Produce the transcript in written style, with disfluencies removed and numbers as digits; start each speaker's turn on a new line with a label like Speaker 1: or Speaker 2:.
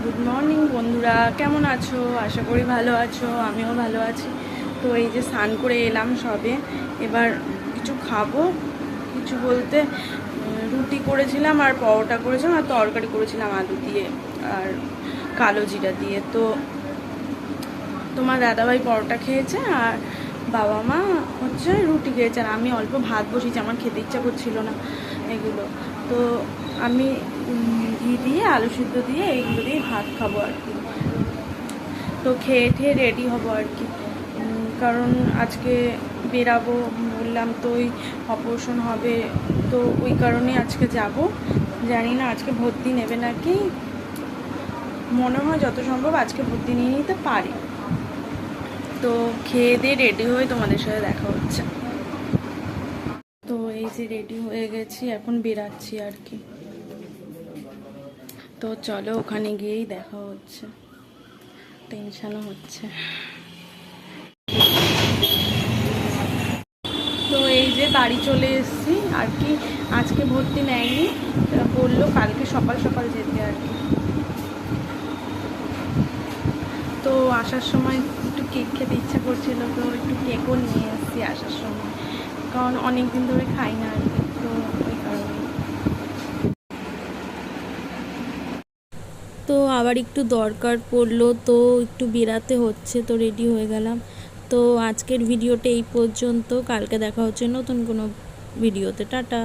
Speaker 1: Good morning বন্ধুরা, কেমন আছো? আশা করি ভালো আছো, আমিও ভালো আছি। তো এই যে স্নান করে এলাম সবে, এবার কিছু খাবো। কিছু বলতে রুটি করেছিলাম আর পরোটা করেছিলাম আর তরকারি করেছিলাম আলু দিয়ে আর কালো জিরা দিয়ে। তো তোমার দাদাভাই পরোটা খেয়েছে আর বাবা মা হচ্ছে রুটি খেয়েছে, আর আমি অল্প ভাত বসিয়েছি, আমার খেতে ইচ্ছা করছিল না এগুলো। তো আমি ঘি দিয়ে আলু সিদ্ধ দিয়ে এইগুলো দিয়ে ভাত খাবো আর কি। তো খেয়ে ঠেয়ে রেডি হবো আর কি, কারণ আজকে বেরাবো বললাম তো, ওই অপারেশন হবে, তো ওই কারণে আজকে যাব। জানি না আজকে ভর্তি নেবে নাকি, মনে হয় যত সম্ভব আজকে ভর্তি নিয়ে নিতে পারি। তো খেয়ে দিয়ে রেডি হয়ে তোমাদের সাথে দেখা হচ্ছে। তো এই যে রেডি হয়ে গেছি, এখন বেরাচ্ছি আর কি। তো চলো ওখানে গিয়েই দেখা হচ্ছে, টেনশনও হচ্ছে। তো এই যে বাড়ি চলে এসেছি আর কি। আজকে ভর্তি নেয়নি, বললো কালকে সকাল সকাল যেতে আর কি। তো আসার সময় একটু কেক খেতে ইচ্ছা করছিল, তো একটু কেকও নিয়ে এসেছি আসার সময়, কারণ অনেক দিন ধরে খাই না আর কি, তো ওই কারণে। তো আবার একটু দরকার পড়লো, তো একটু বেরাতে হচ্ছে, তো রেডি হয়ে গেলাম। তো আজকের ভিডিওটা এই পর্যন্ত, কালকে দেখা হচ্ছে নতুন কোনো ভিডিওতে। টাটা।